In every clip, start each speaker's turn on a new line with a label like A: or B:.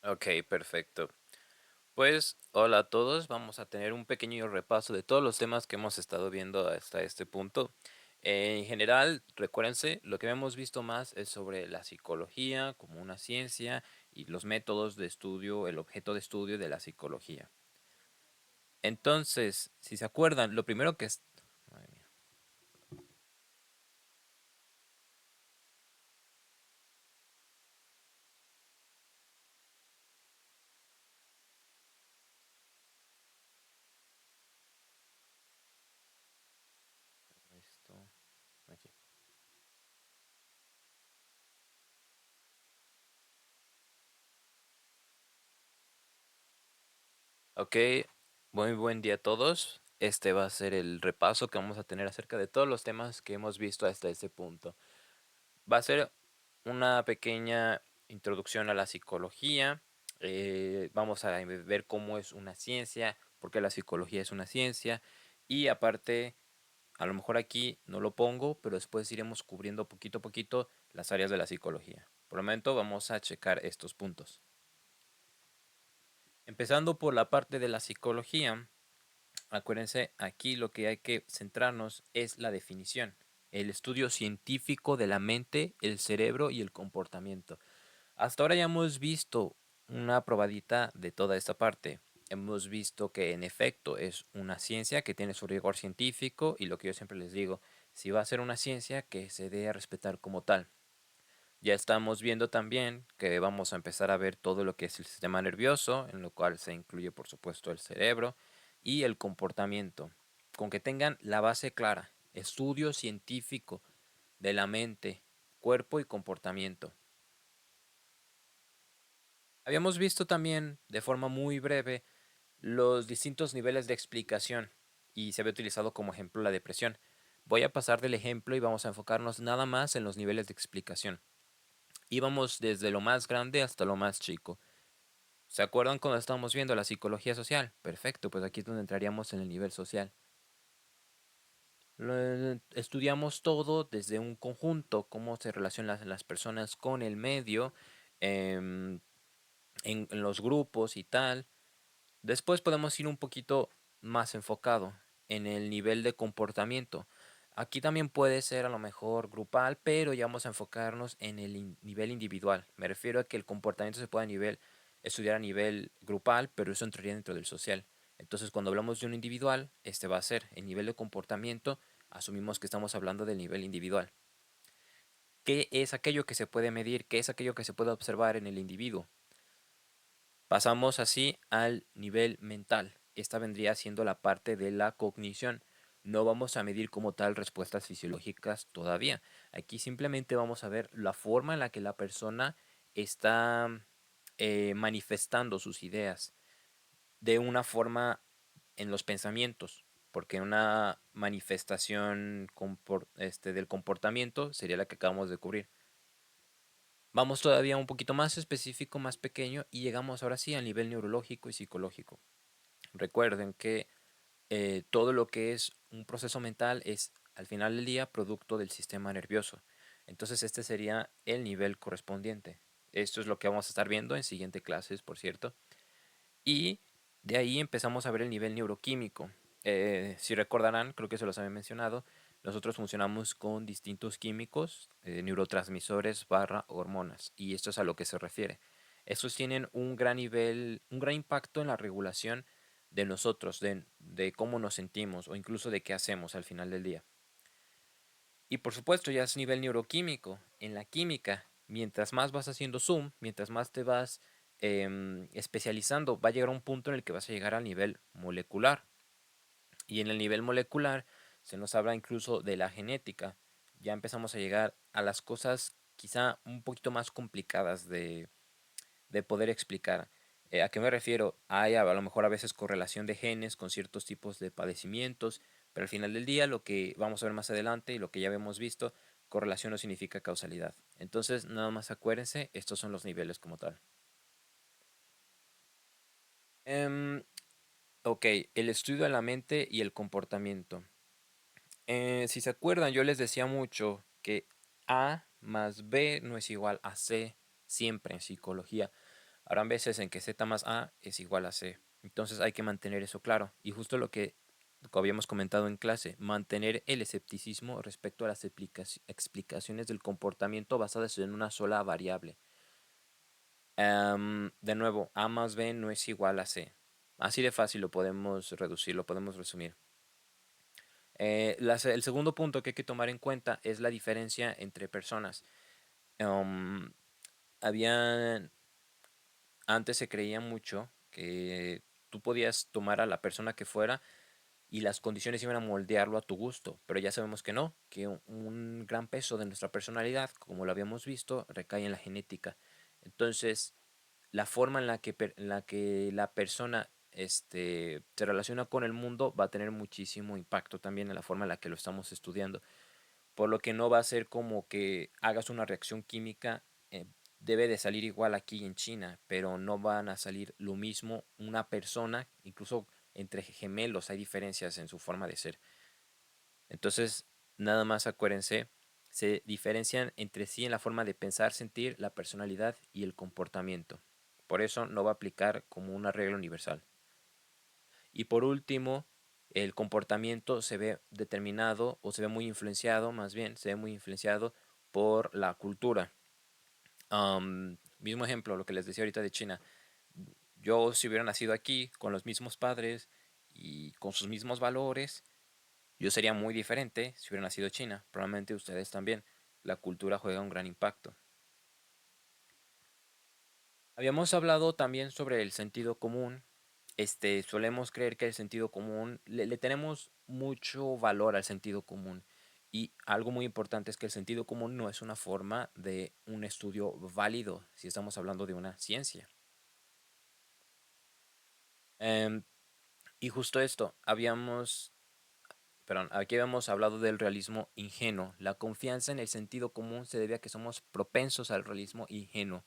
A: Ok, perfecto. Pues hola a todos, vamos a tener un pequeño repaso de todos los temas que hemos estado viendo hasta este punto. En general, recuérdense, lo que hemos visto más es sobre la psicología como una ciencia y los métodos de estudio, el objeto de estudio de la psicología. Entonces, si se acuerdan, lo primero que es... Madre mía, esto, aquí. Ok, muy buen día a todos. Este va a ser el repaso que vamos a tener acerca de todos los temas que hemos visto hasta este punto. Va a ser una pequeña introducción a la psicología. Vamos a ver cómo es una ciencia, por qué la psicología es una ciencia. Y aparte, a lo mejor aquí no lo pongo, pero después iremos cubriendo poquito a poquito las áreas de la psicología. Por el momento vamos a checar estos puntos. Empezando por la parte de la psicología, acuérdense, aquí lo que hay que centrarnos es la definición, el estudio científico de la mente, el cerebro y el comportamiento. Hasta ahora ya hemos visto una probadita de toda esta parte. Hemos visto que en efecto es una ciencia que tiene su rigor científico y lo que yo siempre les digo, si va a ser una ciencia que se dé a respetar como tal. Ya estamos viendo también que vamos a empezar a ver todo lo que es el sistema nervioso, en lo cual se incluye por supuesto el cerebro y el comportamiento. Con que tengan la base clara, estudio científico de la mente, cuerpo y comportamiento. Habíamos visto también de forma muy breve los distintos niveles de explicación y se había utilizado como ejemplo la depresión. Voy a pasar del ejemplo y vamos a enfocarnos nada más en los niveles de explicación. Íbamos desde lo más grande hasta lo más chico. ¿Se acuerdan cuando estábamos viendo la psicología social? Perfecto, pues aquí es donde entraríamos en el nivel social. Estudiamos todo desde un conjunto, cómo se relacionan las personas con el medio, em, en los grupos y tal. Después podemos ir un poquito más enfocado en el nivel de comportamiento. Aquí también puede ser a lo mejor grupal, pero ya vamos a enfocarnos en el nivel individual. Me refiero a que el comportamiento se puede estudiar a nivel grupal, pero eso entraría dentro del social. Entonces, cuando hablamos de un individual, este va a ser el nivel de comportamiento. Asumimos que estamos hablando del nivel individual. ¿Qué es aquello que se puede medir? ¿Qué es aquello que se puede observar en el individuo? Pasamos así al nivel mental. Esta vendría siendo la parte de la cognición. No vamos a medir como tal respuestas fisiológicas todavía. Aquí simplemente vamos a ver la forma en la que la persona está manifestando sus ideas de una forma en los pensamientos, porque una manifestación del comportamiento sería la que acabamos de cubrir. Vamos todavía un poquito más específico, más pequeño, y llegamos ahora sí al nivel neurológico y psicológico. Recuerden que todo lo que es un proceso mental es al final del día producto del sistema nervioso. Entonces este sería el nivel correspondiente. Esto es lo que vamos a estar viendo en siguientes clases, por cierto. Y de ahí empezamos a ver el nivel neuroquímico. Si recordarán, creo que se los había mencionado, nosotros funcionamos con distintos químicos, neurotransmisores barra hormonas, y esto es a lo que se refiere. Estos tienen un gran nivel, un gran impacto en la regulación de nosotros, de cómo nos sentimos o incluso de qué hacemos al final del día. Y por supuesto ya es nivel neuroquímico. En la química, mientras más vas haciendo zoom, mientras más te vas especializando, va a llegar a un punto en el que vas a llegar al nivel molecular. Y en el nivel molecular se nos habla incluso de la genética. Ya empezamos a llegar a las cosas quizá un poquito más complicadas de poder explicar. ¿A qué me refiero? Hay a lo mejor a veces correlación de genes con ciertos tipos de padecimientos, pero al final del día lo que vamos a ver más adelante y lo que ya hemos visto, correlación no significa causalidad. Entonces, nada más acuérdense, estos son los niveles como tal. Em, ok, el estudio de la mente y el comportamiento. Si se acuerdan, yo les decía mucho que A más B no es igual a C siempre en psicología. Habrán veces en que Z más A es igual a C. Entonces hay que mantener eso claro. Y justo lo que habíamos comentado en clase, mantener el escepticismo respecto a las explicaciones del comportamiento basadas en una sola variable. De nuevo, A más B no es igual a C. Así de fácil lo podemos reducir, lo podemos resumir. El segundo punto que hay que tomar en cuenta es la diferencia entre personas. Am, había, Antes se creía mucho que tú podías tomar a la persona que fuera y las condiciones iban a moldearlo a tu gusto, pero ya sabemos que no, que un gran peso de nuestra personalidad, como lo habíamos visto, recae en la genética. Entonces, la forma en la que la persona se relaciona con el mundo va a tener muchísimo impacto también en la forma en la que lo estamos estudiando. Por lo que no va a ser como que hagas una reacción química, debe de salir igual aquí en China, pero no van a salir lo mismo una persona, incluso entre gemelos hay diferencias en su forma de ser. Entonces, nada más acuérdense, se diferencian entre sí en la forma de pensar, sentir, la personalidad y el comportamiento. Por eso no va a aplicar como una regla universal. Y por último, el comportamiento se ve determinado o se ve muy influenciado, más bien, se ve muy influenciado por la cultura. Mismo ejemplo, lo que les decía ahorita de China. Yo si hubiera nacido aquí con los mismos padres y con sus mismos valores, yo sería muy diferente si hubiera nacido en China. Probablemente ustedes también. La cultura juega un gran impacto. Habíamos hablado también sobre el sentido común. Solemos creer que el sentido común, le tenemos mucho valor al sentido común. Y algo muy importante es que el sentido común no es una forma de un estudio válido si estamos hablando de una ciencia. Em, y justo esto, aquí habíamos hablado del realismo ingenuo. La confianza en el sentido común se debe a que somos propensos al realismo ingenuo.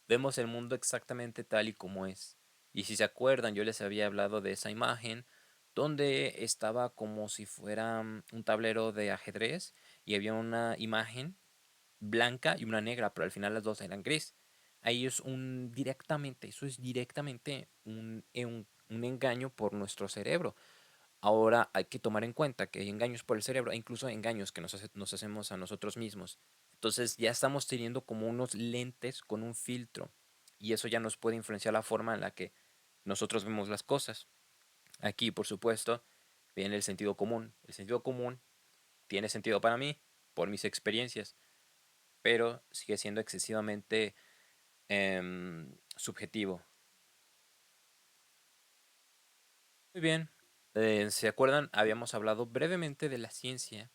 A: Vemos el mundo exactamente tal y como es. Y si se acuerdan, yo les había hablado de esa imagen donde estaba como si fuera un tablero de ajedrez y había una imagen blanca y una negra, pero al final las dos eran gris. Ahí es eso es directamente un engaño por nuestro cerebro. Ahora hay que tomar en cuenta que hay engaños por el cerebro e incluso engaños que nos hacemos a nosotros mismos. Entonces ya estamos teniendo como unos lentes con un filtro y eso ya nos puede influenciar la forma en la que nosotros vemos las cosas. Aquí, por supuesto, viene el sentido común. El sentido común tiene sentido para mí por mis experiencias, pero sigue siendo excesivamente subjetivo. Muy bien. ¿Se acuerdan? Habíamos hablado brevemente de la ciencia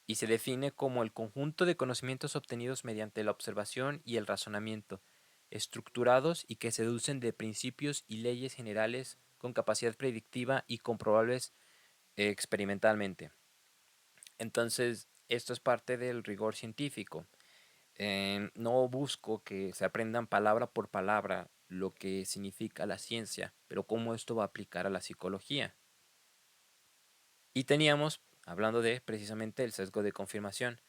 A: y se define como el conjunto de conocimientos obtenidos mediante la observación y el razonamiento, estructurados y que se deducen de principios y leyes generales con capacidad predictiva y comprobables experimentalmente. Entonces, esto es parte del rigor científico. No busco que se aprendan palabra por palabra lo que significa la ciencia, pero cómo esto va a aplicar a la psicología. Y teníamos, hablando de precisamente el sesgo de confirmación,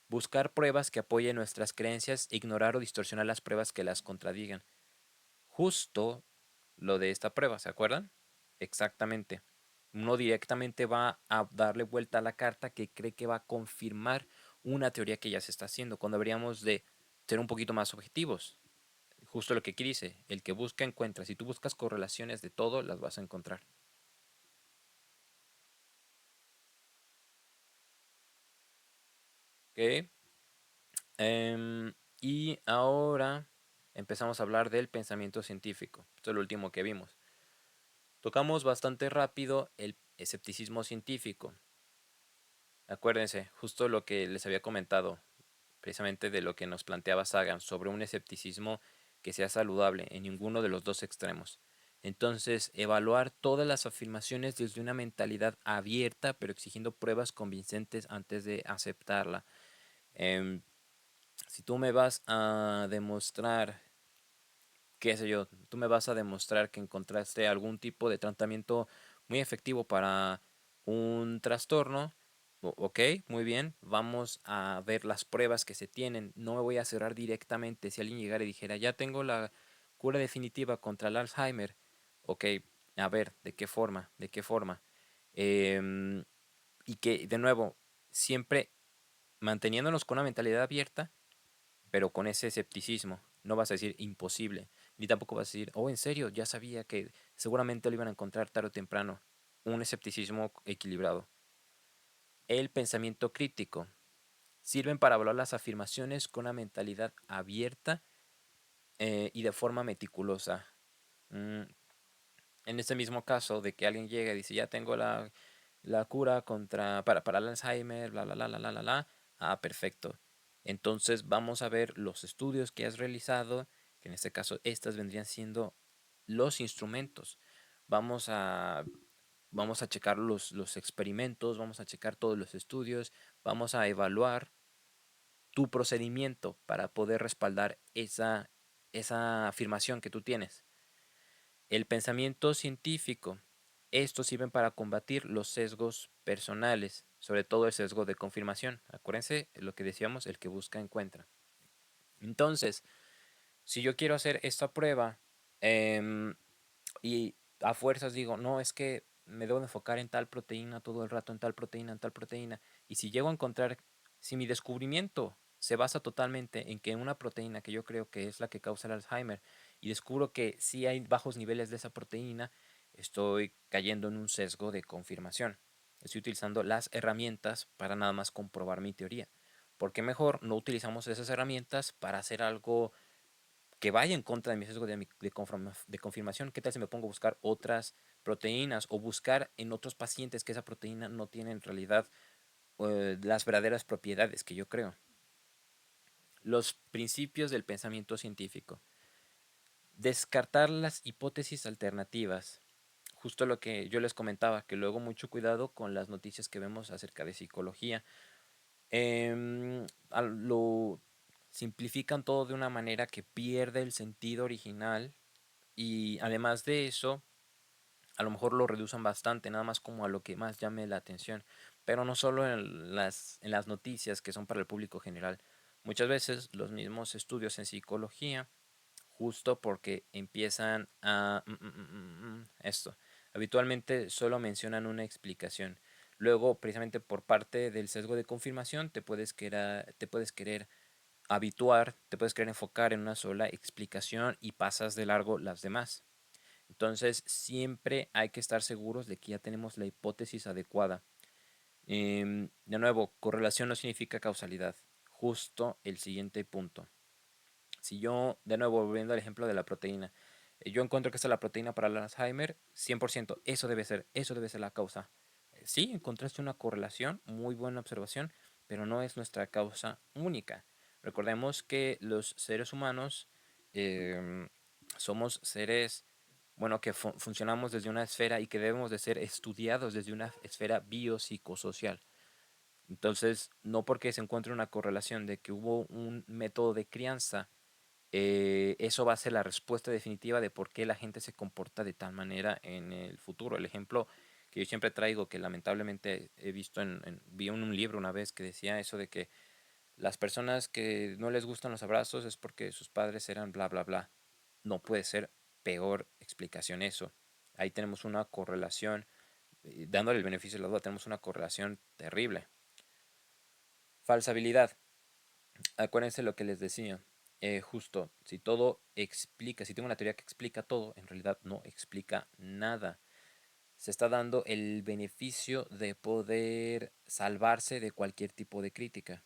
A: buscar pruebas que apoyen nuestras creencias, ignorar o distorsionar las pruebas que las contradigan. Justo lo de esta prueba, ¿se acuerdan? Exactamente. Uno directamente va a darle vuelta a la carta que cree que va a confirmar una teoría que ya se está haciendo, cuando deberíamos de ser un poquito más objetivos. Justo lo que aquí dice, el que busca encuentra. Si tú buscas correlaciones de todo, las vas a encontrar. ¿Ok? Y ahora empezamos a hablar del pensamiento científico. Esto es lo último que vimos. Tocamos bastante rápido el escepticismo científico. Acuérdense, justo lo que les había comentado, precisamente de lo que nos planteaba Sagan, sobre un escepticismo que sea saludable en ninguno de los dos extremos. Entonces, evaluar todas las afirmaciones desde una mentalidad abierta, pero exigiendo pruebas convincentes antes de aceptarla. Em, si tú me vas a demostrar, qué sé yo, tú me vas a demostrar que encontraste algún tipo de tratamiento muy efectivo para un trastorno, ok, muy bien, vamos a ver las pruebas que se tienen. No me voy a cerrar directamente. Si alguien llegara y dijera, ya tengo la cura definitiva contra el Alzheimer. Ok, a ver, ¿de qué forma? ¿De qué forma? Em, y que, de nuevo, siempre manteniéndonos con una mentalidad abierta, pero con ese escepticismo. No vas a decir imposible, ni tampoco vas a decir, oh, en serio, ya sabía que seguramente lo iban a encontrar tarde o temprano. Un escepticismo equilibrado. El pensamiento crítico. Sirven para evaluar las afirmaciones con una mentalidad abierta y de forma meticulosa. Mm, en este mismo caso de que alguien llega y dice, ya tengo la cura para el Alzheimer, bla, bla, bla, bla, bla, bla, bla. Ah, perfecto. Entonces vamos a ver los estudios que has realizado, que en este caso estas vendrían siendo los instrumentos. Vamos a, vamos a checar los experimentos, vamos a checar todos los estudios, vamos a evaluar tu procedimiento para poder respaldar esa afirmación que tú tienes. El pensamiento científico. Estos sirven para combatir los sesgos personales, sobre todo el sesgo de confirmación. Acuérdense lo que decíamos, el que busca encuentra. Entonces, si yo quiero hacer esta prueba em, y a fuerzas digo, no, es que me debo de enfocar en tal proteína todo el rato, en tal proteína, en tal proteína, y si llego a encontrar, si mi descubrimiento se basa totalmente en que una proteína que yo creo que es la que causa el Alzheimer, y descubro que sí hay bajos niveles de esa proteína, estoy cayendo en un sesgo de confirmación. Estoy utilizando las herramientas para nada más comprobar mi teoría. ¿Por qué mejor no utilizamos esas herramientas para hacer algo que vaya en contra de mi sesgo de confirmación? ¿Qué tal si me pongo a buscar otras proteínas o buscar en otros pacientes que esa proteína no tiene en realidad las verdaderas propiedades que yo creo? Los principios del pensamiento científico. Descartar las hipótesis alternativas. Justo lo que yo les comentaba, que luego mucho cuidado con las noticias que vemos acerca de psicología. Lo simplifican todo de una manera que pierde el sentido original y además de eso, a lo mejor lo reducen bastante, nada más como a lo que más llame la atención, pero no solo en las noticias que son para el público general. Muchas veces los mismos estudios en psicología, justo porque empiezan a esto, habitualmente solo mencionan una explicación. Luego, precisamente por parte del sesgo de confirmación, te puedes querer habituar, te puedes querer enfocar en una sola explicación y pasas de largo las demás. Entonces, siempre hay que estar seguros de que ya tenemos la hipótesis adecuada. De nuevo, correlación no significa causalidad. Justo el siguiente punto. Si yo, de nuevo, volviendo al ejemplo de la proteína, yo encuentro que esta es la proteína para el Alzheimer, 100%, eso debe ser la causa. Sí, encontraste una correlación, muy buena observación, pero no es nuestra causa única. Recordemos que los seres humanos em, somos seres, bueno, que funcionamos desde una esfera y que debemos de ser estudiados desde una esfera biopsicosocial. Entonces, no porque se encuentre una correlación de que hubo un método de crianza, eso va a ser la respuesta definitiva de por qué la gente se comporta de tal manera en el futuro. El ejemplo que yo siempre traigo, que lamentablemente he visto vi en un libro una vez que decía eso de que las personas que no les gustan los abrazos es porque sus padres eran bla, bla, bla. No puede ser peor explicación eso. Ahí tenemos una correlación, dándole el beneficio de la duda, tenemos una correlación terrible. Falsabilidad. Acuérdense lo que les decía. Justo, si todo explica, si tengo una teoría que explica todo, en realidad no explica nada. Se está dando el beneficio de poder salvarse de cualquier tipo de crítica.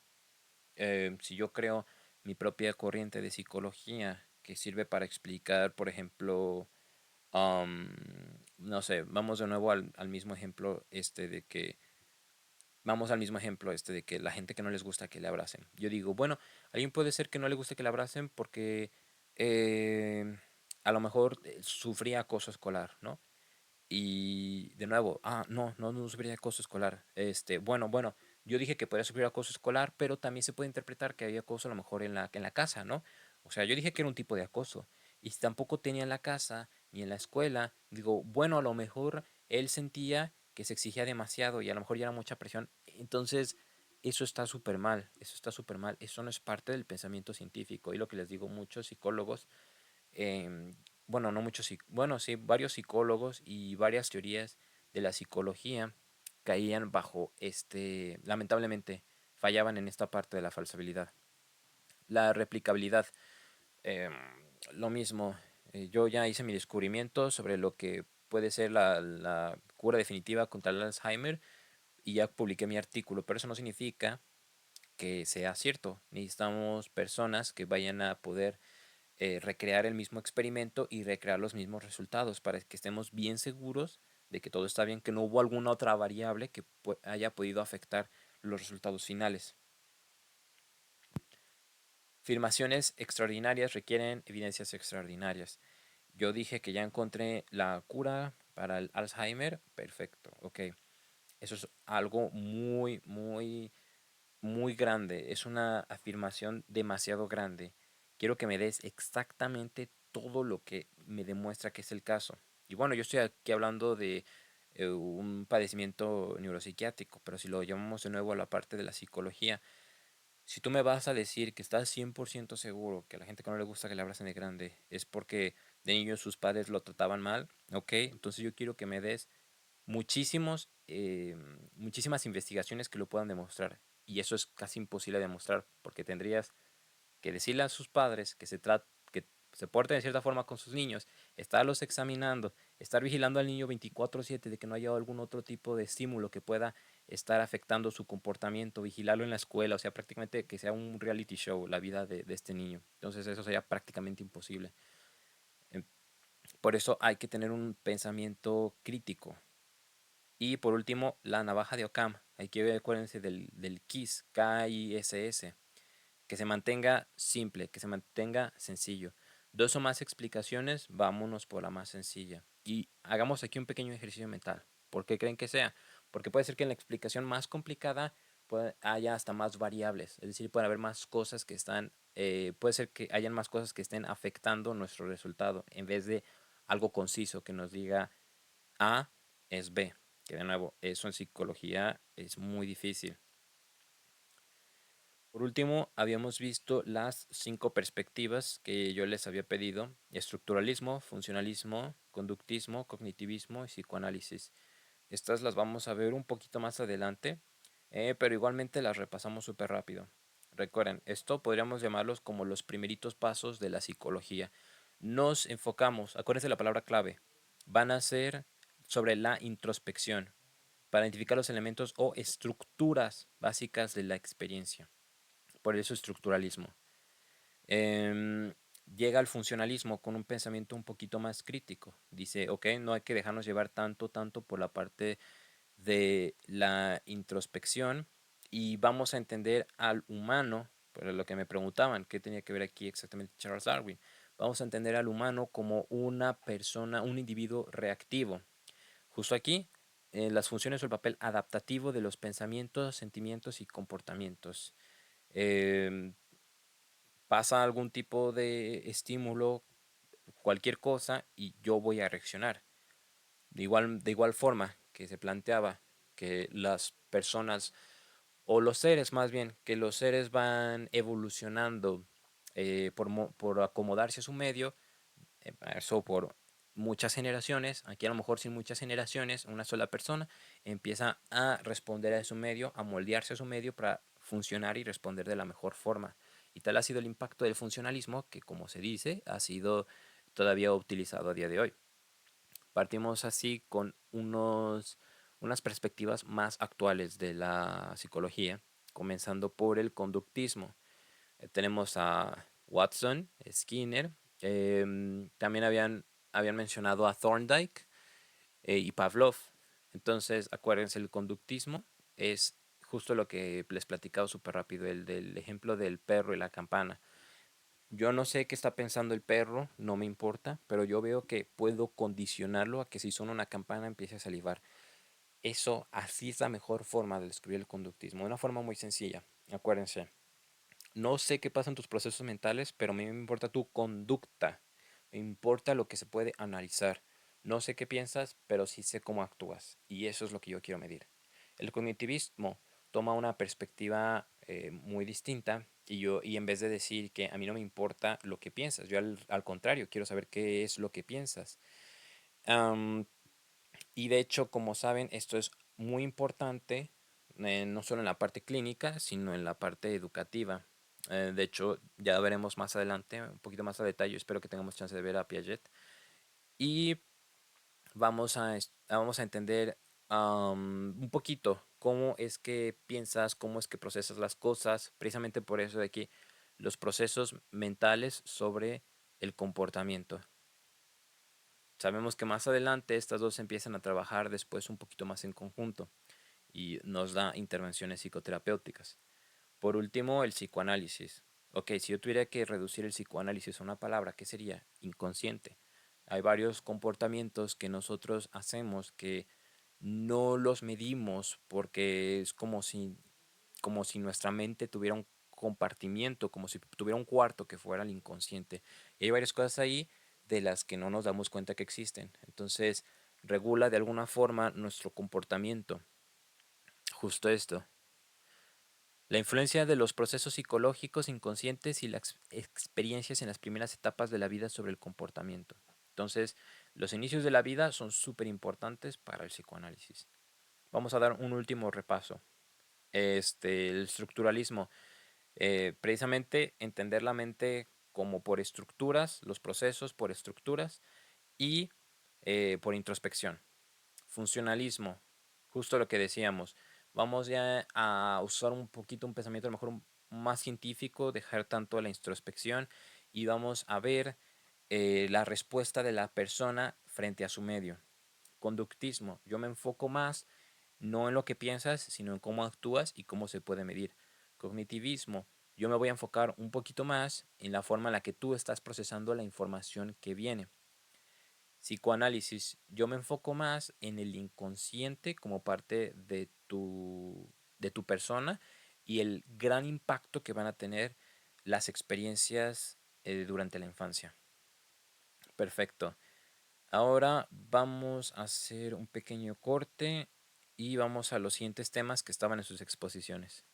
A: Si yo creo mi propia corriente de psicología que sirve para explicar, por ejemplo, no sé, vamos de nuevo al mismo ejemplo de que vamos al mismo ejemplo de que la gente que no les gusta que le abracen. Yo digo, bueno, a alguien puede ser que no le guste que le abracen porque eh, a lo mejor sufría acoso escolar, ¿no? Y de nuevo, no sufría acoso escolar. Bueno, yo dije que podía sufrir acoso escolar, pero también se puede interpretar que había acoso a lo mejor en la casa, ¿no? O sea, yo dije que era un tipo de acoso. Y si tampoco tenía en la casa ni en la escuela, digo, bueno, a lo mejor él sentía que se exigía demasiado y a lo mejor ya era mucha presión. Entonces, eso está súper mal, eso está súper mal. Eso no es parte del pensamiento científico. Y lo que les digo, muchos psicólogos bueno, no muchos, bueno, sí, varios psicólogos y varias teorías de la psicología caían bajo lamentablemente, fallaban en esta parte de la falsabilidad. La replicabilidad, em, lo mismo, yo ya hice mi descubrimiento sobre lo que puede ser la cura definitiva contra el Alzheimer y ya publiqué mi artículo, pero eso no significa que sea cierto. Necesitamos personas que vayan a poder recrear el mismo experimento y recrear los mismos resultados para que estemos bien seguros de que todo está bien, que no hubo alguna otra variable que haya podido afectar los resultados finales. Afirmaciones extraordinarias requieren evidencias extraordinarias. Yo dije que ya encontré la cura para el Alzheimer. Perfecto, ok. Eso es algo muy, muy, muy grande. Es una afirmación demasiado grande. Quiero que me des exactamente todo lo que me demuestra que es el caso. Y bueno, yo estoy aquí hablando de un padecimiento neuropsiquiátrico, pero si lo llamamos de nuevo a la parte de la psicología, si tú me vas a decir que estás 100% seguro que a la gente que no le gusta que le abracen de grande es porque de niño sus padres lo trataban mal, ok, entonces yo quiero que me des muchísimas investigaciones que lo puedan demostrar. Y eso es casi imposible de demostrar, porque tendrías que decirle a sus padres que se porten de cierta forma con sus niños, estarlos examinando, estar vigilando al niño 24/7 de que no haya algún otro tipo de estímulo que pueda estar afectando su comportamiento, vigilarlo en la escuela, o sea, prácticamente que sea un reality show la vida de este niño. Entonces eso sería prácticamente imposible. Em, Por eso hay que tener un pensamiento crítico. Y por último, la navaja de Occam. Hay que ver, acuérdense del KISS, KISS, que se mantenga simple, que se mantenga sencillo. Dos o más explicaciones, vámonos por la más sencilla. Y hagamos aquí un pequeño ejercicio mental. ¿Por qué creen que sea? Porque puede ser que en la explicación más complicada haya hasta más variables. Es decir, puede haber más cosas que están, puede ser que hayan más cosas que estén afectando nuestro resultado, en vez de algo conciso que nos diga A es B. Que de nuevo, eso en psicología es muy difícil. Por último, habíamos visto las 5 perspectivas que yo les había pedido: estructuralismo, funcionalismo, conductismo, cognitivismo y psicoanálisis. Estas las vamos a ver un poquito más adelante, pero igualmente las repasamos súper rápido. Recuerden, esto podríamos llamarlos como los primeritos pasos de la psicología. Nos enfocamos, acuérdense la palabra clave, van a ser sobre la introspección, para identificar los elementos o estructuras básicas de la experiencia. Por eso estructuralismo. Em, Llega al funcionalismo con un pensamiento un poquito más crítico. Dice, ok, no hay que dejarnos llevar tanto por la parte de la introspección y vamos a entender al humano, por lo que me preguntaban, ¿qué tenía que ver aquí exactamente Charles Darwin? Vamos a entender al humano como una persona, un individuo reactivo. Justo aquí, las funciones o el papel adaptativo de los pensamientos, sentimientos y comportamientos. Em, Pasa algún tipo de estímulo, cualquier cosa, y yo voy a reaccionar. De igual forma que se planteaba que las personas, o los seres más bien, que los seres van evolucionando por acomodarse a su medio, eso por muchas generaciones. Aquí a lo mejor sin muchas generaciones, una sola persona empieza a responder a su medio, a moldearse a su medio para funcionar y responder de la mejor forma. Y tal ha sido el impacto del funcionalismo que, como se dice, ha sido todavía utilizado a día de hoy. Partimos así con unas perspectivas más actuales de la psicología, comenzando por el conductismo. Tenemos a Watson, Skinner, también habían mencionado a Thorndike y Pavlov. Entonces, acuérdense, el conductismo es justo lo que les he platicado súper rápido, el del ejemplo del perro y la campana. Yo no sé qué está pensando el perro, no me importa, pero yo veo que puedo condicionarlo a que si suena una campana empiece a salivar. Eso, así es la mejor forma de describir el conductismo, de una forma muy sencilla. Acuérdense, no sé qué pasa en tus procesos mentales, pero a mí me importa tu conducta. Me importa lo que se puede analizar. No sé qué piensas, pero sí sé cómo actúas. Y eso es lo que yo quiero medir. El cognitivismo toma una perspectiva muy distinta Y en vez de decir que a mí no me importa lo que piensas, yo al contrario, quiero saber qué es lo que piensas. Am, y de hecho, como saben, esto es muy importante, no solo en la parte clínica, sino en la parte educativa. De hecho, ya veremos más adelante, un poquito más a detalle, espero que tengamos chance de ver a Piaget. Y vamos a entender un poquito cómo es que piensas, cómo es que procesas las cosas, precisamente por eso de que los procesos mentales sobre el comportamiento. Sabemos que más adelante estas dos empiezan a trabajar después un poquito más en conjunto y nos da intervenciones psicoterapéuticas. Por último, el psicoanálisis. Ok, si yo tuviera que reducir el psicoanálisis a una palabra, ¿qué sería? Inconsciente. Hay varios comportamientos que nosotros hacemos que no los medimos porque es como si nuestra mente tuviera un compartimiento, como si tuviera un cuarto que fuera el inconsciente. Y hay varias cosas ahí de las que no nos damos cuenta que existen. Entonces, regula de alguna forma nuestro comportamiento. Justo esto. La influencia de los procesos psicológicos inconscientes y las experiencias en las primeras etapas de la vida sobre el comportamiento. Entonces, los inicios de la vida son súper importantes para el psicoanálisis. Vamos a dar un último repaso. El estructuralismo. Precisamente entender la mente como por estructuras, los procesos por estructuras y por introspección. Funcionalismo, justo lo que decíamos. Vamos ya a usar un poquito un pensamiento a lo mejor más científico, dejar tanto la introspección y vamos a ver la respuesta de la persona frente a su medio. Conductismo, yo me enfoco más no en lo que piensas, sino en cómo actúas y cómo se puede medir. Cognitivismo, yo me voy a enfocar un poquito más en la forma en la que tú estás procesando la información que viene. Psicoanálisis, yo me enfoco más en el inconsciente como parte de tu persona y el gran impacto que van a tener las experiencias durante la infancia. Perfecto. Ahora vamos a hacer un pequeño corte y vamos a los siguientes temas que estaban en sus exposiciones.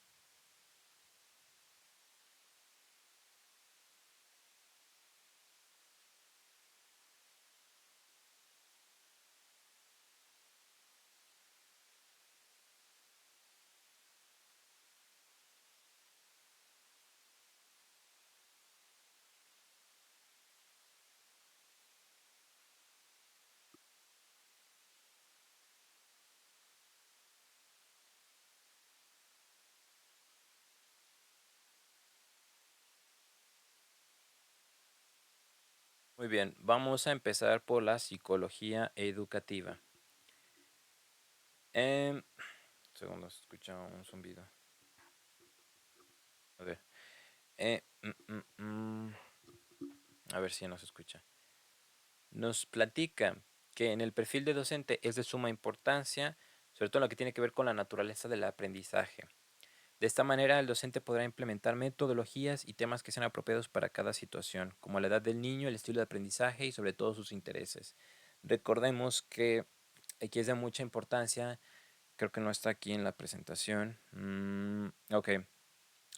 A: Muy bien, vamos a empezar por la psicología educativa. Un segundo, se escucha un zumbido. A ver. Eh, mm, mm, mm, a ver si nos escucha. Nos platica que en el perfil de docente es de suma importancia, sobre todo en lo que tiene que ver con la naturaleza del aprendizaje. De esta manera, el docente podrá implementar metodologías y temas que sean apropiados para cada situación, como la edad del niño, el estilo de aprendizaje y sobre todo sus intereses. Recordemos que aquí es de mucha importancia, creo que no está aquí en la presentación. Ok.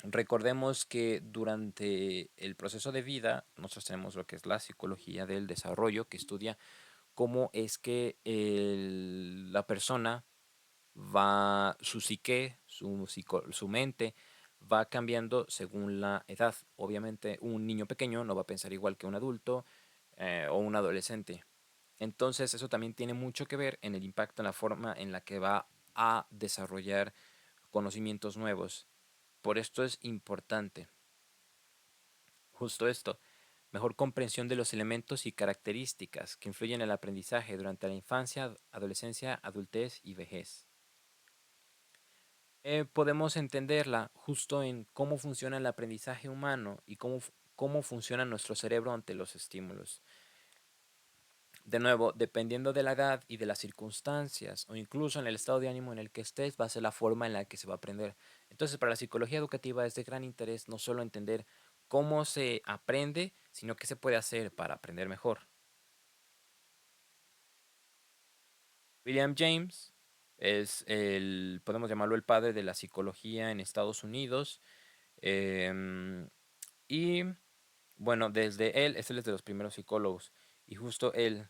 A: Recordemos que durante el proceso de vida nosotros tenemos lo que es la psicología del desarrollo, que estudia cómo es que la persona su psique, su mente va cambiando según la edad. Obviamente un niño pequeño no va a pensar igual que un adulto o un adolescente. Entonces eso también tiene mucho que ver en el impacto en la forma en la que va a desarrollar conocimientos nuevos. Por esto es importante, justo esto, mejor comprensión de los elementos y características que influyen en el aprendizaje durante la infancia, adolescencia, adultez y vejez. Podemos entenderla justo en cómo funciona el aprendizaje humano y cómo funciona nuestro cerebro ante los estímulos. De nuevo, dependiendo de la edad y de las circunstancias o incluso en el estado de ánimo en el que estés, va a ser la forma en la que se va a aprender. Entonces, para la psicología educativa es de gran interés no solo entender cómo se aprende, sino qué se puede hacer para aprender mejor. William James es podemos llamarlo el padre de la psicología en Estados Unidos. Em, y bueno, desde él, es él es de los primeros psicólogos. Y justo él,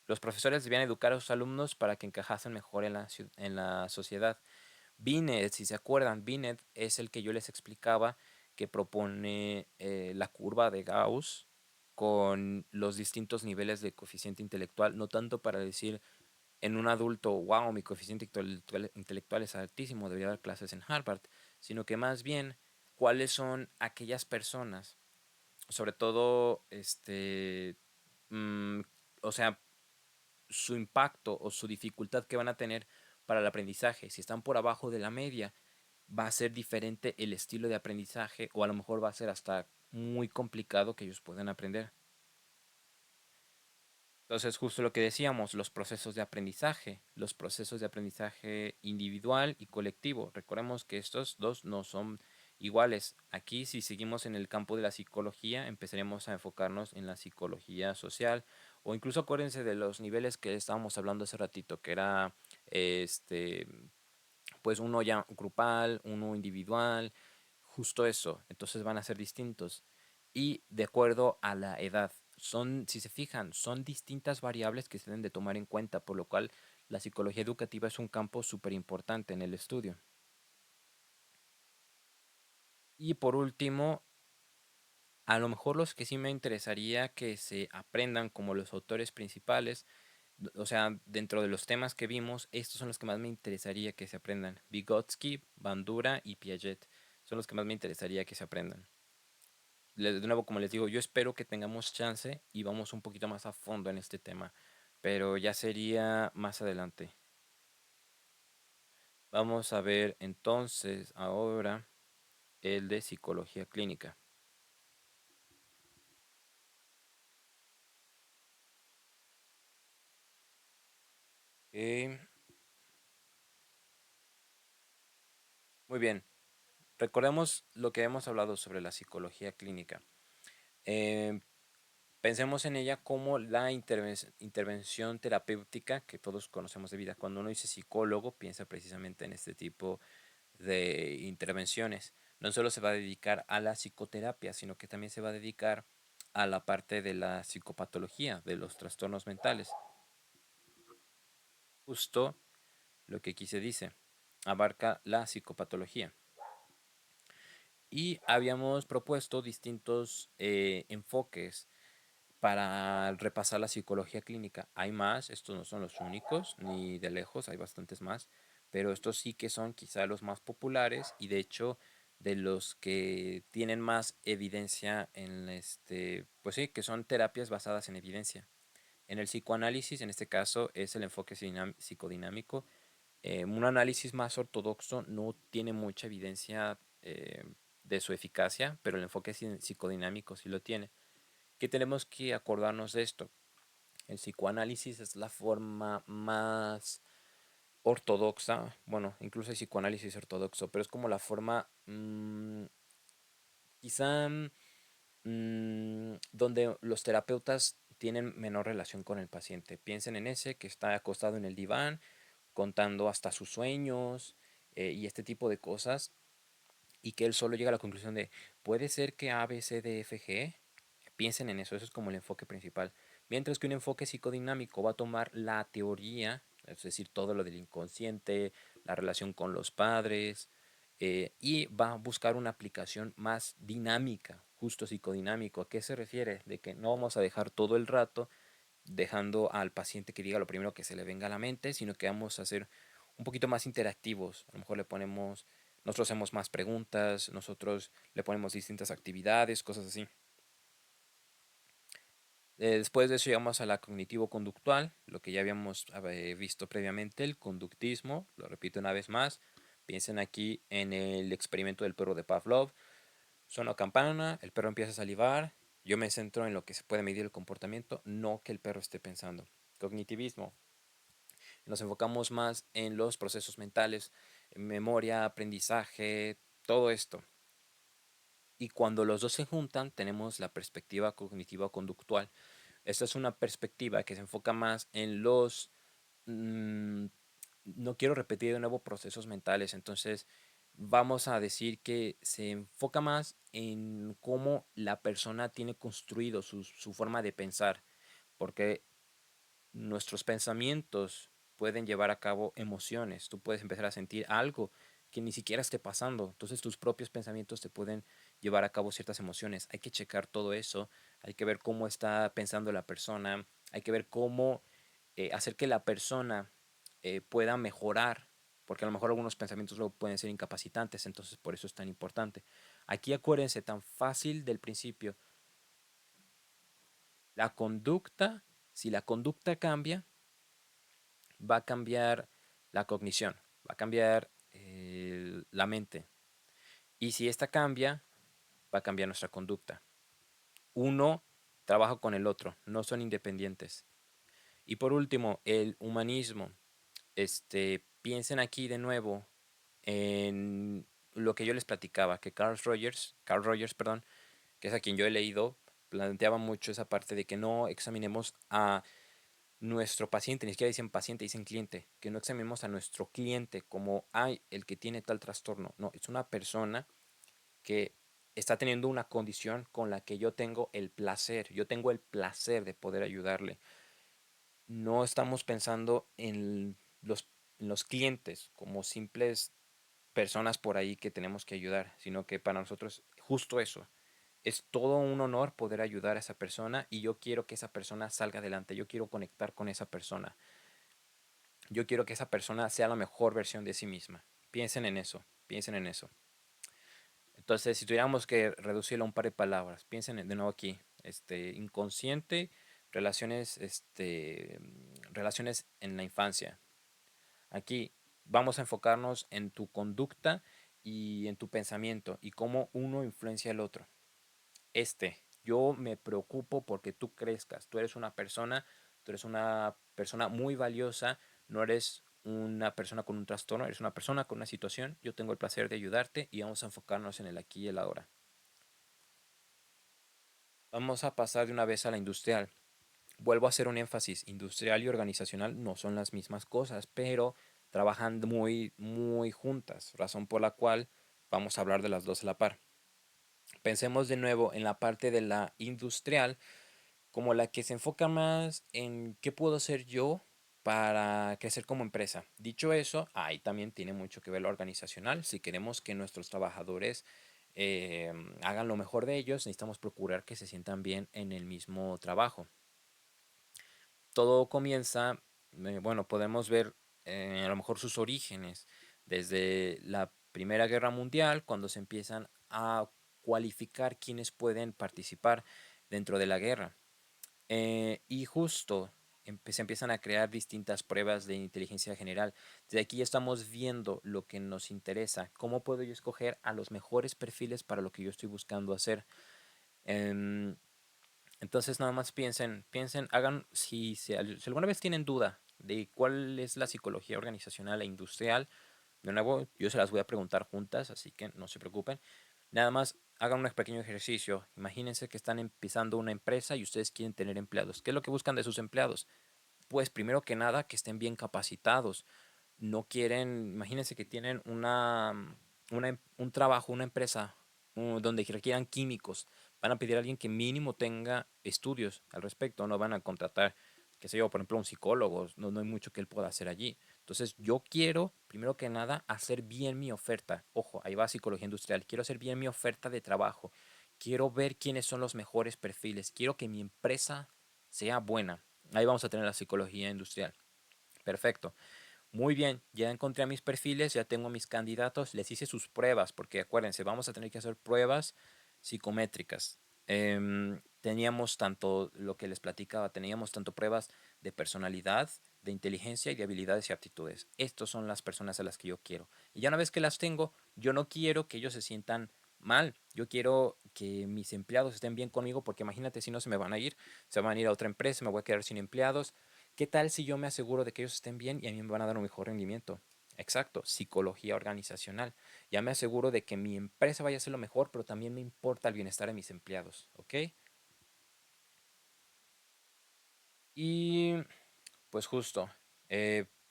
A: los profesores debían educar a sus alumnos para que encajasen mejor en en la sociedad. Binet, si se acuerdan, Binet es el que yo les explicaba que propone la curva de Gauss con los distintos niveles de coeficiente intelectual, no tanto para decir en un adulto, wow, mi coeficiente intelectual es altísimo, debería dar clases en Harvard, sino que más bien cuáles son aquellas personas, sobre todo, mm, o sea, su impacto o su dificultad que van a tener para el aprendizaje. Si están por abajo de la media, va a ser diferente el estilo de aprendizaje o a lo mejor va a ser hasta muy complicado que ellos puedan aprender. Entonces, justo lo que decíamos, los procesos de aprendizaje individual y colectivo. Recordemos que estos dos no son iguales. Aquí, si seguimos en el campo de la psicología, empezaremos a enfocarnos en la psicología social o incluso acuérdense de los niveles que estábamos hablando hace ratito, que era este pues uno ya grupal, uno individual, justo eso. Entonces van a ser distintos. Y de acuerdo a la edad, son, si se fijan, son distintas variables que se deben de tomar en cuenta, por lo cual la psicología educativa es un campo súper importante en el estudio. Y por último, a lo mejor los que sí me interesaría que se aprendan como los autores principales, o sea, dentro de los temas que vimos, estos son los que más me interesaría que se aprendan. Vygotsky, Bandura y Piaget son los que más me interesaría que se aprendan. De nuevo, como les digo, yo espero que tengamos chance y vamos un poquito más a fondo en este tema, pero ya sería más adelante. Vamos a ver entonces ahora el de psicología clínica. Ok, muy bien, recordemos lo que hemos hablado sobre la psicología clínica. Em, Pensemos en ella como la intervención terapéutica que todos conocemos de vida. Cuando uno dice psicólogo, piensa precisamente en este tipo de intervenciones. No solo se va a dedicar a la psicoterapia, sino que también se va a dedicar a la parte de la psicopatología, de los trastornos mentales. Justo lo que aquí se dice, abarca la psicopatología. Y habíamos propuesto distintos enfoques para repasar la psicología clínica. Hay más, estos no son los únicos, ni de lejos, hay bastantes más, pero estos sí que son quizá los más populares y de hecho de los que tienen más evidencia en pues sí, que son terapias basadas en evidencia. En el psicoanálisis, en este caso, es el enfoque psicodinámico. Un análisis más ortodoxo no tiene mucha evidencia de su eficacia, pero el enfoque psicodinámico sí lo tiene. ¿Qué tenemos que acordarnos de esto? El psicoanálisis es la forma más ortodoxa, bueno, incluso el psicoanálisis ortodoxo, pero es como la forma quizá donde los terapeutas tienen menor relación con el paciente. Piensen en ese que está acostado en el diván, contando hasta sus sueños y este tipo de cosas, y que él solo llega a la conclusión de, puede ser que A, B, C, D, F, G. Piensen en eso, eso es como el enfoque principal. Mientras que un enfoque psicodinámico va a tomar la teoría, es decir, todo lo del inconsciente, la relación con los padres, y va a buscar una aplicación más dinámica, justo psicodinámico. ¿A qué se refiere? De que no vamos a dejar todo el rato dejando al paciente que diga lo primero que se le venga a la mente, sino que vamos a ser un poquito más interactivos. A lo mejor le ponemos, nosotros hacemos más preguntas, nosotros le ponemos distintas actividades, cosas así. Después de eso llegamos a la cognitivo-conductual, lo que ya habíamos visto previamente, el conductismo, lo repito una vez más, piensen aquí en el experimento del perro de Pavlov, suena campana, el perro empieza a salivar, yo me centro en lo que se puede medir el comportamiento, no que el perro esté pensando. Cognitivismo, nos enfocamos más en los procesos mentales, en memoria, aprendizaje, todo esto. Y cuando los dos se juntan, tenemos la perspectiva cognitiva conductual. Esta es una perspectiva que se enfoca más en los, mm, no quiero repetir de nuevo procesos mentales, entonces vamos a decir que se enfoca más en cómo la persona tiene construido su forma de pensar, porque nuestros pensamientos pueden llevar a cabo emociones. Tú puedes empezar a sentir algo que ni siquiera esté pasando. Entonces tus propios pensamientos te pueden llevar a cabo ciertas emociones. Hay que checar todo eso. Hay que ver cómo está pensando la persona. Hay que ver cómo hacer que la persona pueda mejorar. Porque a lo mejor algunos pensamientos luego pueden ser incapacitantes. Entonces por eso es tan importante. Aquí acuérdense tan fácil del principio. La conducta, si la conducta cambia, va a cambiar la cognición, va a cambiar la mente. Y si esta cambia, va a cambiar nuestra conducta. Uno trabaja con el otro, no son independientes. Y por último, el humanismo. Piensen aquí de nuevo en lo que yo les platicaba, que Carl Rogers, perdón, que es a quien yo he leído, planteaba mucho esa parte de que no examinemos a nuestro paciente, ni siquiera dicen paciente, dicen cliente, que no examinemos a nuestro cliente como, ay, el que tiene tal trastorno. No, es una persona que está teniendo una condición con la que yo tengo el placer de poder ayudarle. No estamos pensando en los clientes como simples personas por ahí que tenemos que ayudar, sino que para nosotros justo eso. Es todo un honor poder ayudar a esa persona y yo quiero que esa persona salga adelante, yo quiero conectar con esa persona. Yo quiero que esa persona sea la mejor versión de sí misma. Piensen en eso, piensen en eso. Entonces, si tuviéramos que reducirlo a un par de palabras, piensen de nuevo aquí, inconsciente, relaciones en la infancia. Aquí vamos a enfocarnos en tu conducta y en tu pensamiento y cómo uno influencia al otro. Yo me preocupo porque tú crezcas. Tú eres una persona muy valiosa, no eres una persona con un trastorno, eres una persona con una situación. Yo tengo el placer de ayudarte y vamos a enfocarnos en el aquí y el ahora. Vamos a pasar de una vez a la industrial. Vuelvo a hacer un énfasis, industrial y organizacional no son las mismas cosas, pero trabajan muy, muy juntas, razón por la cual vamos a hablar de las dos a la par. Pensemos de nuevo en la parte de la industrial como la que se enfoca más en qué puedo hacer yo para crecer como empresa. Dicho eso, ahí también tiene mucho que ver lo organizacional. Si queremos que nuestros trabajadores hagan lo mejor de ellos, necesitamos procurar que se sientan bien en el mismo trabajo. Todo comienza, bueno, podemos ver a lo mejor sus orígenes desde la Primera Guerra Mundial, cuando se empiezan a cualificar quienes pueden participar dentro de la guerra. Y justo se empiezan a crear distintas pruebas de inteligencia general. Desde aquí ya estamos viendo lo que nos interesa, cómo puedo yo escoger a los mejores perfiles para lo que yo estoy buscando hacer. Em, entonces nada más piensen, hagan, si alguna vez tienen duda de cuál es la psicología organizacional e industrial, de nuevo yo se las voy a preguntar juntas, así que no se preocupen. Nada más hagan un pequeño ejercicio. Imagínense que están empezando una empresa y ustedes quieren tener empleados. ¿Qué es lo que buscan de sus empleados? Pues primero que nada que estén bien capacitados. No quieren, imagínense que tienen un trabajo, una empresa donde requieran químicos. Van a pedir a alguien que mínimo tenga estudios al respecto. No van a contratar, qué sé yo, por ejemplo, un psicólogo. No, no hay mucho que él pueda hacer allí. Entonces yo quiero, primero que nada, hacer bien mi oferta. Ojo, ahí va psicología industrial. Quiero hacer bien mi oferta de trabajo. Quiero ver quiénes son los mejores perfiles. Quiero que mi empresa sea buena. Ahí vamos a tener la psicología industrial. Perfecto. Muy bien, ya encontré a mis perfiles, ya tengo a mis candidatos, les hice sus pruebas, porque acuérdense, vamos a tener que hacer pruebas psicométricas. Teníamos tanto lo que les platicaba, teníamos tanto pruebas de personalidad, de inteligencia y de habilidades y aptitudes. Estas son las personas a las que yo quiero. Y ya una vez que las tengo, yo no quiero que ellos se sientan mal. Yo quiero que mis empleados estén bien conmigo, porque imagínate si no se me van a ir, se van a ir a otra empresa, me voy a quedar sin empleados. ¿Qué tal si yo me aseguro de que ellos estén bien y a mí me van a dar un mejor rendimiento? Exacto, psicología organizacional. Ya me aseguro de que mi empresa vaya a ser lo mejor, pero también me importa el bienestar de mis empleados, ¿ok? Y pues justo,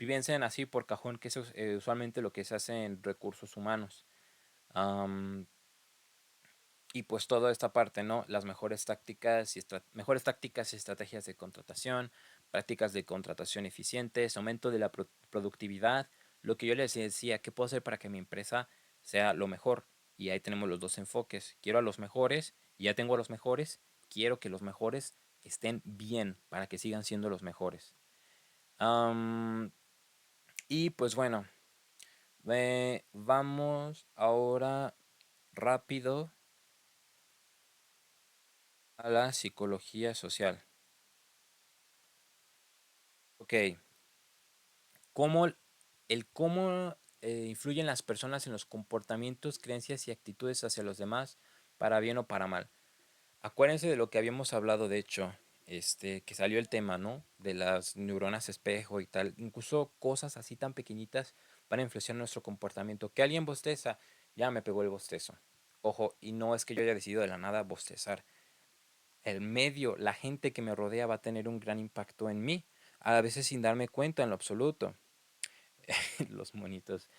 A: piensen así por cajón, que eso es usualmente lo que se hace en recursos humanos. Am, y pues toda esta parte, ¿no? Las mejores tácticas y estrategias de contratación, prácticas de contratación eficientes, aumento de la productividad, lo que yo les decía, ¿qué puedo hacer para que mi empresa sea lo mejor? Y ahí tenemos los dos enfoques. Quiero a los mejores, y ya tengo a los mejores, quiero que los mejores estén bien para que sigan siendo los mejores. Am, y pues bueno, vamos ahora rápido a la psicología social. Ok, ¿cómo, cómo influyen las personas en los comportamientos, creencias y actitudes hacia los demás, para bien o para mal? Acuérdense de lo que habíamos hablado, de hecho, que salió el tema, ¿no? De las neuronas espejo y tal. Incluso cosas así tan pequeñitas van a influenciar nuestro comportamiento. Que alguien bosteza, ya me pegó el bostezo. Ojo, y no es que yo haya decidido de la nada bostezar. El medio, la gente que me rodea va a tener un gran impacto en mí, a veces sin darme cuenta en lo absoluto. Los monitos.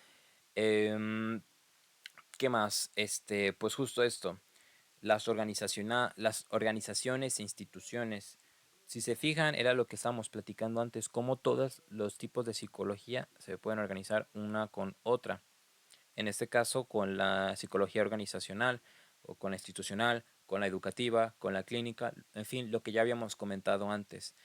A: Em, ¿Qué más? Pues justo esto. Las organizaciones e instituciones. Si se fijan, era lo que estábamos platicando antes, cómo todos los tipos de psicología se pueden organizar una con otra. En este caso, con la psicología organizacional o con la institucional, con la educativa, con la clínica, en fin, lo que ya habíamos comentado antes.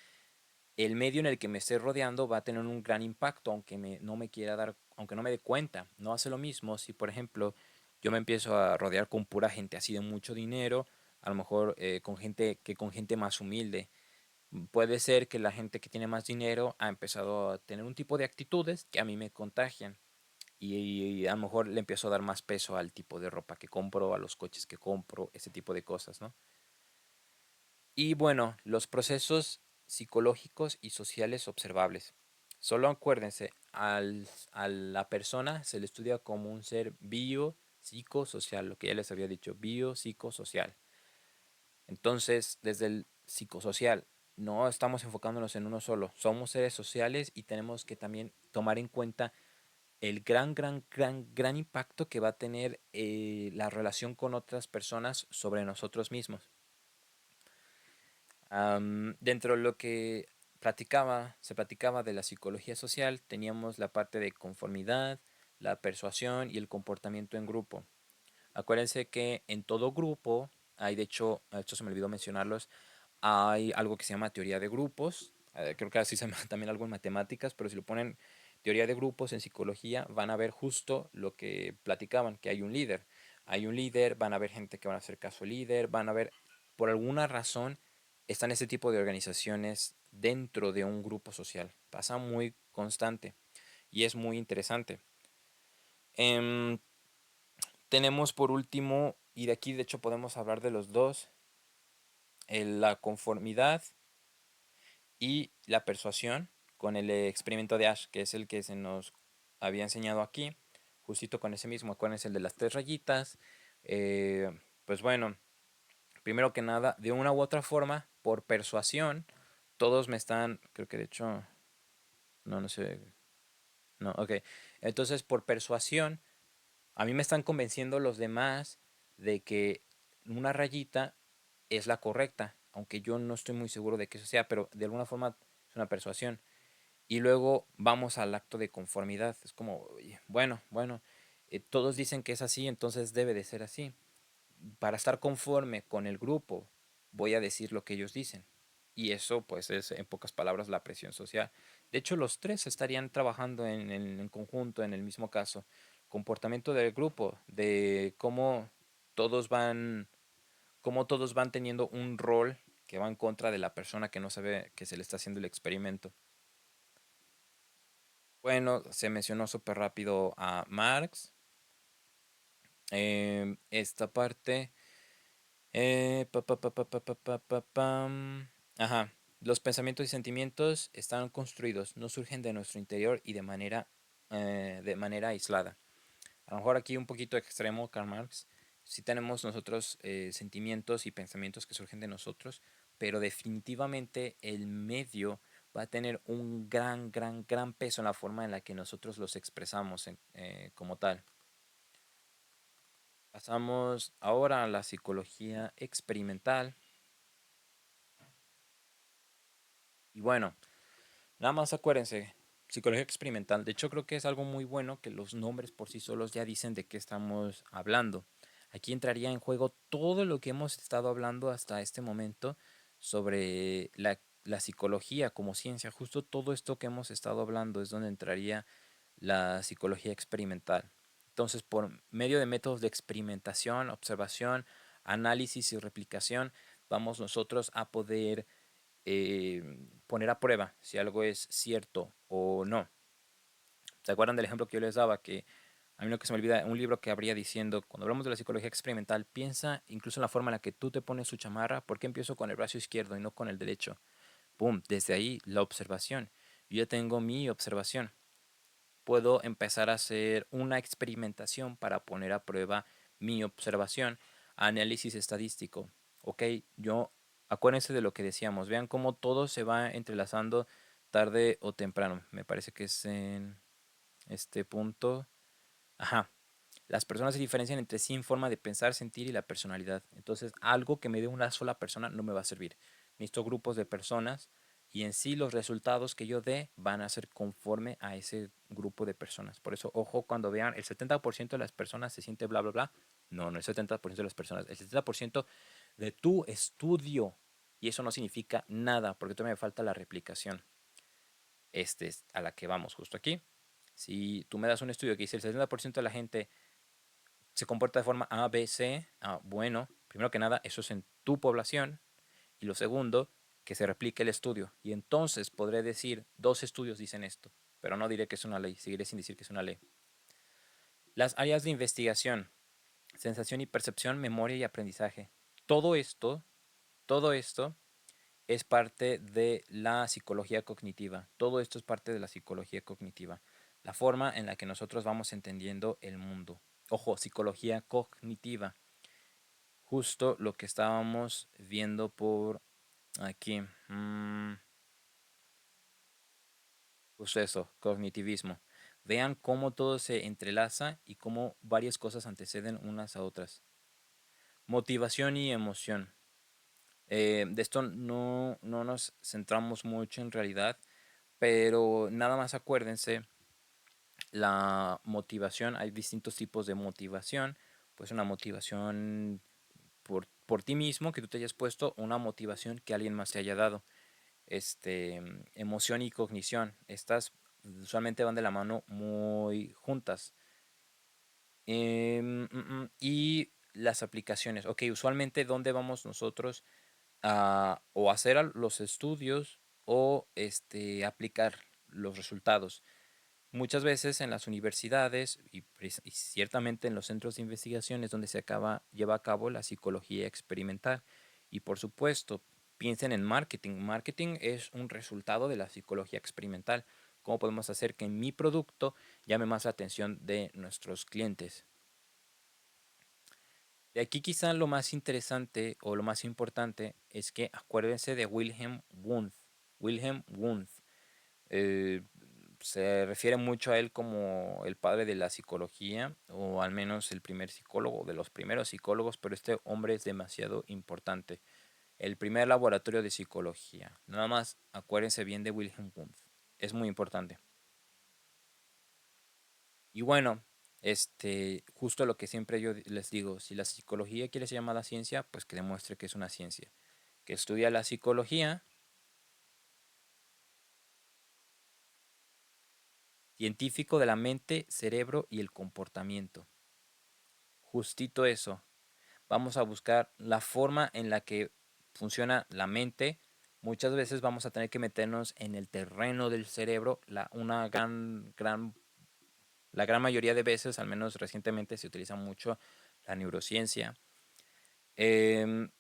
A: El medio en el que me esté rodeando va a tener un gran impacto, no me quiera dar, aunque no me dé cuenta. No hace lo mismo si, por ejemplo, yo me empiezo a rodear con pura gente así de mucho dinero, a lo mejor con gente más humilde. Puede ser que la gente que tiene más dinero ha empezado a tener un tipo de actitudes que a mí me contagian. Y a lo mejor le empiezo a dar más peso al tipo de ropa que compro, a los coches que compro, ese tipo de cosas, ¿no? Y bueno, los procesos psicológicos y sociales observables. Solo acuérdense, a la persona se le estudia como un ser biopsicosocial, lo que ya les había dicho, biopsicosocial. Entonces, desde el psicosocial, no estamos enfocándonos en uno solo, somos seres sociales y tenemos que también tomar en cuenta el gran impacto que va a tener la relación con otras personas sobre nosotros mismos. Dentro de lo que se platicaba de la psicología social, teníamos la parte de conformidad, la persuasión y el comportamiento en grupo. Acuérdense que en todo grupo hay, de hecho, esto se me olvidó mencionarlos, hay algo que se llama teoría de grupos. Creo que así se llama también algo en matemáticas, pero si lo ponen teoría de grupos en psicología, van a ver justo lo que platicaban, que hay un líder. Hay un líder, van a ver gente que van a hacer caso al líder, van a ver, por alguna razón, están ese tipo de organizaciones dentro de un grupo social. Pasa muy constante y es muy interesante. Em, Tenemos por último, y de aquí de hecho podemos hablar de los dos, la conformidad y la persuasión con el experimento de Ash, que es el que se nos había enseñado aquí, justito con ese mismo, acuérdense el de las tres rayitas. Eh, pues bueno, primero que nada, de una u otra forma, por persuasión, todos me están, creo que de hecho, no sé, no, ok. Entonces, por persuasión, a mí me están convenciendo los demás de que una rayita es la correcta, aunque yo no estoy muy seguro de que eso sea, pero de alguna forma es una persuasión. Y luego vamos al acto de conformidad. Es como, oye, bueno, todos dicen que es así, entonces debe de ser así. Para estar conforme con el grupo, voy a decir lo que ellos dicen. Y eso, pues, es en pocas palabras la presión social. De hecho, los tres estarían trabajando en conjunto, en el mismo caso. Comportamiento del grupo, de todos van, cómo todos van teniendo un rol que va en contra de la persona que no sabe que se le está haciendo el experimento. Bueno, se mencionó súper rápido a Marx. Esta parte. Ajá. Los pensamientos y sentimientos están construidos, no surgen de nuestro interior y de manera aislada. A lo mejor aquí un poquito extremo, Karl Marx. Sí tenemos nosotros sentimientos y pensamientos que surgen de nosotros, pero definitivamente el medio va a tener un gran, gran, gran peso en la forma en la que nosotros los expresamos como tal. Pasamos ahora a la psicología experimental. Y bueno, nada más acuérdense, psicología experimental. De hecho, creo que es algo muy bueno que los nombres por sí solos ya dicen de qué estamos hablando. Aquí entraría en juego todo lo que hemos estado hablando hasta este momento sobre la psicología como ciencia. Justo todo esto que hemos estado hablando es donde entraría la psicología experimental. Entonces, por medio de métodos de experimentación, observación, análisis y replicación, vamos nosotros a poder eh, poner a prueba si algo es cierto o no. ¿Se acuerdan del ejemplo que yo les daba? Que a mí lo que se me olvida, un libro que habría diciendo, cuando hablamos de la psicología experimental, piensa incluso en la forma en la que tú te pones su chamarra, ¿por qué empiezo con el brazo izquierdo y no con el derecho? ¡Pum! Desde ahí la observación. Yo ya tengo mi observación. Puedo empezar a hacer una experimentación para poner a prueba mi observación. Análisis estadístico. Ok, yo acuérdense de lo que decíamos. Vean cómo todo se va entrelazando tarde o temprano. Me parece que es en este punto. Ajá. Las personas se diferencian entre sí en forma de pensar, sentir y la personalidad. Entonces, algo que me dé una sola persona no me va a servir. Necesito grupos de personas y en sí los resultados que yo dé van a ser conforme a ese grupo de personas. Por eso, ojo, cuando vean el 70% de las personas se siente bla, bla, bla. No, no es el 70% de las personas. El 70% de tu estudio. Y eso no significa nada porque todavía me falta la replicación. Este es a la que vamos justo aquí. Si tú me das un estudio que dice el 70% de la gente se comporta de forma A, B, C, bueno, primero que nada, eso es en tu población. Y lo segundo, que se replique el estudio. Y entonces podré decir, dos estudios dicen esto, pero no diré que es una ley, seguiré sin decir que es una ley. Las áreas de investigación, sensación y percepción, memoria y aprendizaje. Todo esto, todo esto es parte de la psicología cognitiva. Todo esto es parte de la psicología cognitiva. La forma en la que nosotros vamos entendiendo el mundo. Ojo, psicología cognitiva. Justo lo que estábamos viendo por aquí. Justo eso, cognitivismo. Vean cómo todo se entrelaza y cómo varias cosas anteceden unas a otras. Motivación y emoción. De esto no nos centramos mucho en realidad, pero nada más acuérdense, la motivación, hay distintos tipos de motivación. Pues una motivación por ti mismo que tú te hayas puesto, una motivación que alguien más te haya dado. Emoción y cognición. Estas usualmente van de la mano muy juntas. Y las aplicaciones. Ok, usualmente dónde vamos nosotros a o hacer los estudios o aplicar los resultados. Muchas veces en las universidades y ciertamente en los centros de investigación es donde lleva a cabo la psicología experimental. Y por supuesto, piensen en marketing. Marketing es un resultado de la psicología experimental. ¿Cómo podemos hacer que mi producto llame más la atención de nuestros clientes? De aquí quizá lo más interesante o lo más importante es que acuérdense de Wilhelm Wundt. Wilhelm Wundt. Eh, Se refiere mucho a él como el padre de la psicología, o al menos el primer psicólogo, de los primeros psicólogos, pero este hombre es demasiado importante. El primer laboratorio de psicología. Nada más acuérdense bien de Wilhelm Wundt. Es muy importante. Y bueno, justo lo que siempre yo les digo, si la psicología quiere ser llamada ciencia, pues que demuestre que es una ciencia. Que estudia la psicología, científico de la mente, cerebro y el comportamiento. Justito eso. Vamos a buscar la forma en la que funciona la mente. Muchas veces vamos a tener que meternos en el terreno del cerebro. La gran mayoría de veces, al menos recientemente, se utiliza mucho la neurociencia. Em,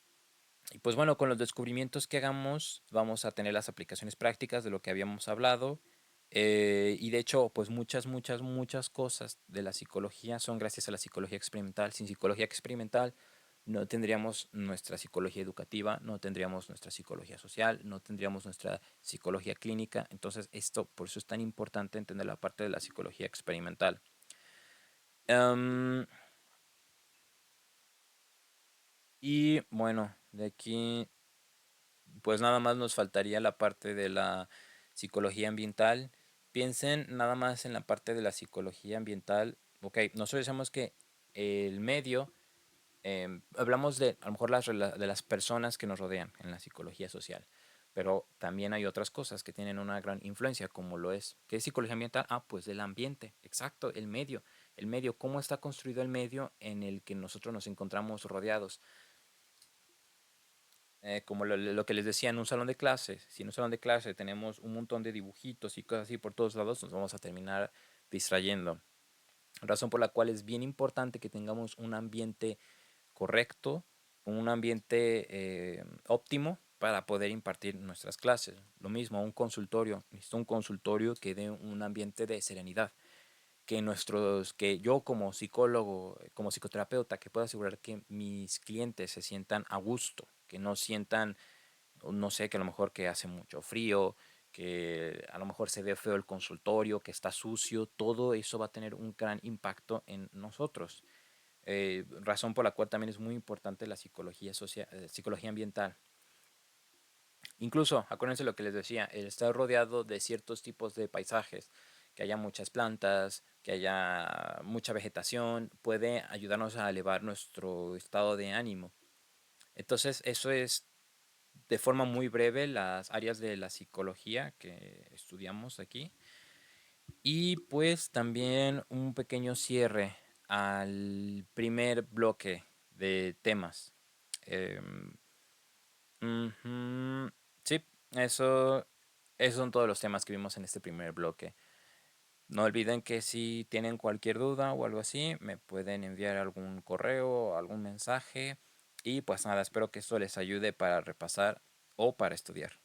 A: y pues bueno, con los descubrimientos que hagamos, vamos a tener las aplicaciones prácticas de lo que habíamos hablado. Y de hecho, pues muchas cosas de la psicología son gracias a la psicología experimental. Sin psicología experimental no tendríamos nuestra psicología educativa, no tendríamos nuestra psicología social, no tendríamos nuestra psicología clínica. Entonces, esto, por eso es tan importante entender la parte de la psicología experimental. Em, y bueno, de aquí, pues nada más nos faltaría la parte de la psicología ambiental. Piensen nada más en la parte de la psicología ambiental. Ok, nosotros decimos que el medio, hablamos de a lo mejor de las personas que nos rodean en la psicología social, pero también hay otras cosas que tienen una gran influencia, como lo es, ¿qué es psicología ambiental? Ah, pues el ambiente, exacto, el medio, cómo está construido el medio en el que nosotros nos encontramos rodeados. Como lo que les decía en un salón de clases, si en un salón de clase tenemos un montón de dibujitos y cosas así por todos lados, nos vamos a terminar distrayendo. Razón por la cual es bien importante que tengamos un ambiente correcto, un ambiente óptimo para poder impartir nuestras clases. Lo mismo, un consultorio. Necesito un consultorio que dé un ambiente de serenidad. Que yo como psicólogo, como psicoterapeuta, que pueda asegurar que mis clientes se sientan a gusto, que no sientan, no sé, que a lo mejor que hace mucho frío, que a lo mejor se ve feo el consultorio, que está sucio, todo eso va a tener un gran impacto en nosotros. Razón por la cual también es muy importante la psicología ambiental. Incluso, acuérdense lo que les decía, el estar rodeado de ciertos tipos de paisajes, que haya muchas plantas, que haya mucha vegetación, puede ayudarnos a elevar nuestro estado de ánimo. Entonces, eso es de forma muy breve las áreas de la psicología que estudiamos aquí. Y pues también un pequeño cierre al primer bloque de temas. Em, ujú, sí, eso, esos son todos los temas que vimos en este primer bloque. No olviden que si tienen cualquier duda o algo así, me pueden enviar algún correo, algún mensaje. Y pues nada, espero que esto les ayude para repasar o para estudiar.